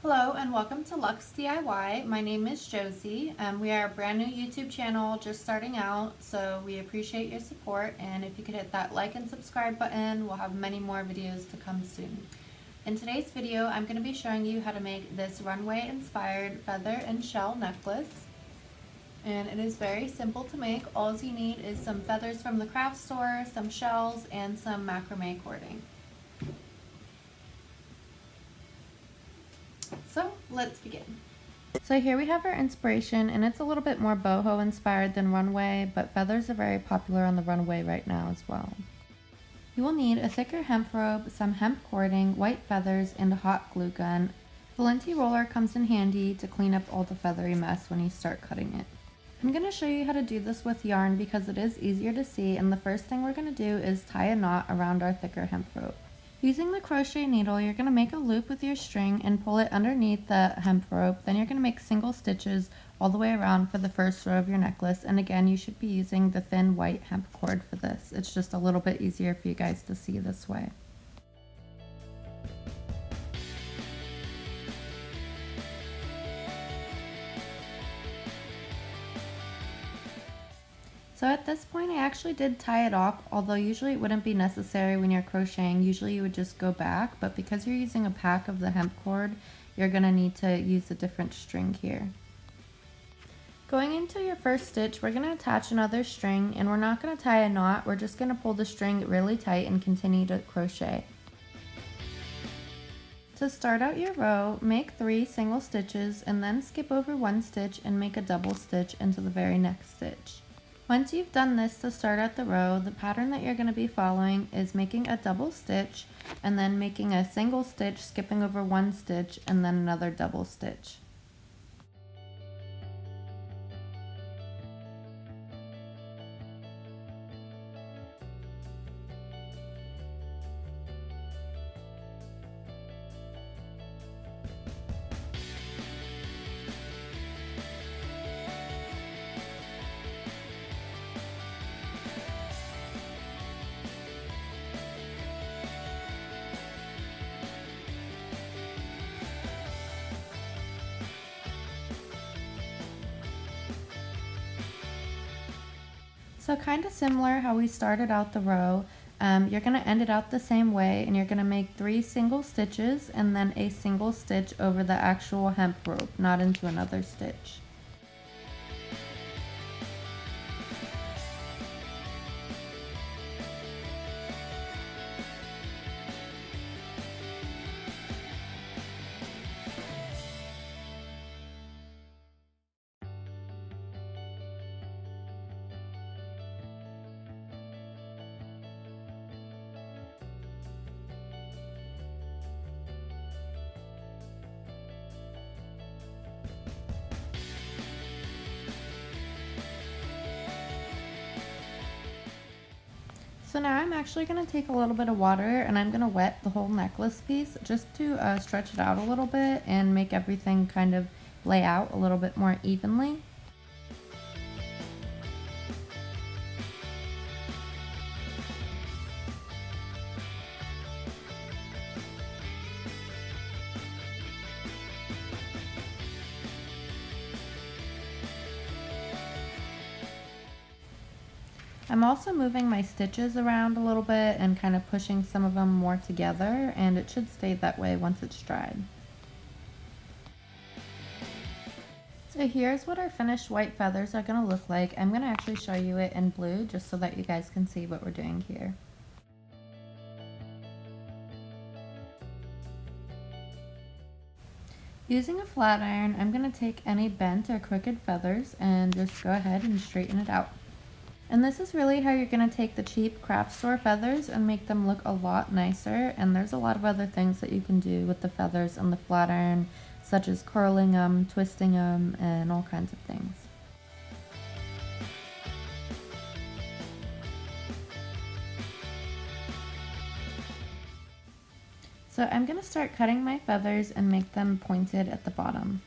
Hello and welcome to Luxe DIY. My name is Josie. We are a brand new YouTube channel just starting out, so we appreciate your support, and if you could hit that like and subscribe button, we'll have many more videos to come soon. In today's video, I'm going to be showing you how to make this Runway Inspired feather and shell necklace. And it is very simple to make. All you need is some feathers from the craft store, some shells, and some macrame cording. So let's begin. So here we have our inspiration, and it's a little bit more boho inspired than runway, but feathers are very popular on the runway right now as well. You will need a thicker hemp rope, some hemp cording, white feathers, and a hot glue gun. The lenti roller comes in handy to clean up all the feathery mess when you start cutting it. I'm going to show you how to do this with yarn because it is easier to see, and the first thing we're going to do is tie a knot around our thicker hemp rope. Using the crochet needle, you're going to make a loop with your string and pull it underneath the hemp rope. Then you're going to make single stitches all the way around for the first row of your necklace. And again, you should be using the thin white hemp cord for this. It's just a little bit easier for you guys to see this way. So at this point I actually did tie it off, although usually it wouldn't be necessary when you're crocheting. Usually you would just go back, but because you're using a pack of the hemp cord, you're going to need to use a different string here. Going into your first stitch, we're going to attach another string, and we're not going to tie a knot, we're just going to pull the string really tight and continue to crochet. To start out your row, make 3 single stitches and then skip over 1 stitch and make a double stitch into the very next stitch. Once you've done this to start out the row, the pattern that you're going to be following is making a double stitch and then making a single stitch, skipping over 1 stitch, and then another double stitch. So kind of similar how we started out the row, you're going to end it out the same way, and you're going to make 3 single stitches and then a single stitch over the actual hemp rope, not into another stitch. So now I'm actually going to take a little bit of water and I'm going to wet the whole necklace piece just to stretch it out a little bit and make everything kind of lay out a little bit more evenly. I'm also moving my stitches around a little bit and kind of pushing some of them more together, and it should stay that way once it's dried. So here's what our finished white feathers are going to look like. I'm going to actually show you it in blue just so that you guys can see what we're doing here. Using a flat iron, I'm going to take any bent or crooked feathers and just go ahead and straighten it out. And this is really how you're going to take the cheap craft store feathers and make them look a lot nicer. And there's a lot of other things that you can do with the feathers on the flat iron, such as curling them, twisting them, and all kinds of things. So I'm going to start cutting my feathers and make them pointed at the bottom.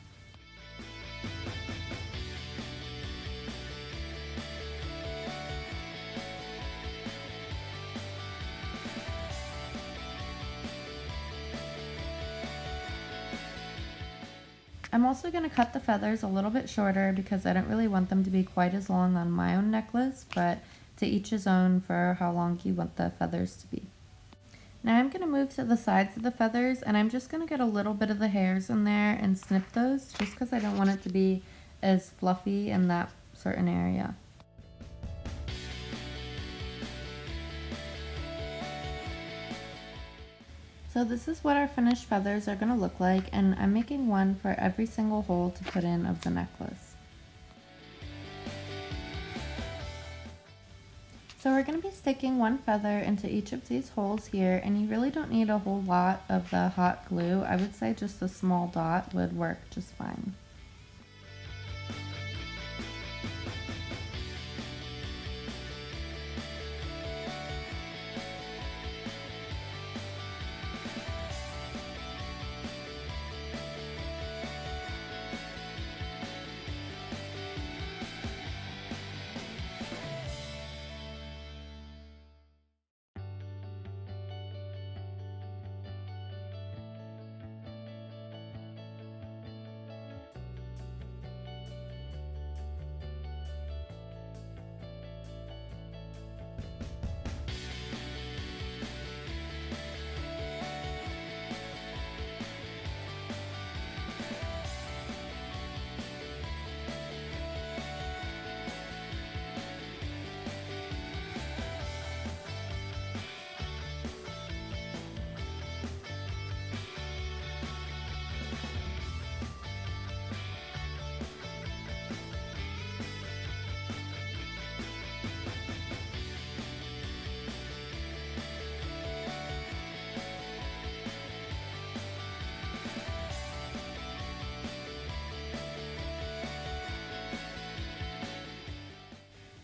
I'm also going to cut the feathers a little bit shorter because I don't really want them to be quite as long on my own necklace, but to each his own for how long you want the feathers to be. Now I'm going to move to the sides of the feathers, and I'm just going to get a little bit of the hairs in there and snip those just because I don't want it to be as fluffy in that certain area. So this is what our finished feathers are going to look like, and I'm making one for every single hole to put in of the necklace. So we're going to be sticking one feather into each of these holes here, and you really don't need a whole lot of the hot glue. I would say just a small dot would work just fine.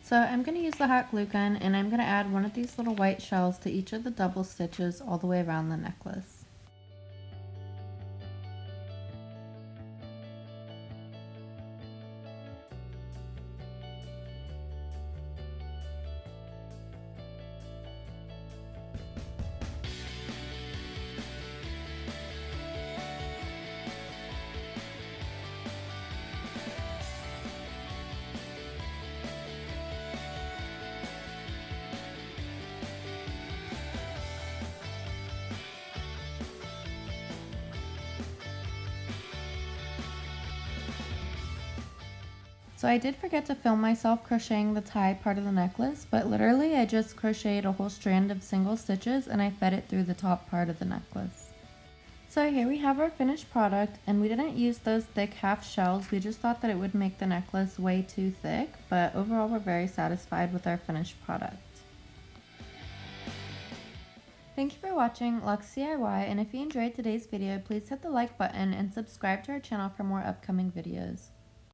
So I'm going to use the hot glue gun, and I'm going to add one of these little white shells to each of the double stitches all the way around the necklace. So I did forget to film myself crocheting the tie part of the necklace, but literally I just crocheted a whole strand of single stitches and I fed it through the top part of the necklace. So here we have our finished product, and we didn't use those thick half shells. We just thought that it would make the necklace way too thick, but overall we're very satisfied with our finished product. Thank you for watching Luxe DIY, and if you enjoyed today's video, please hit the like button and subscribe to our channel for more upcoming videos.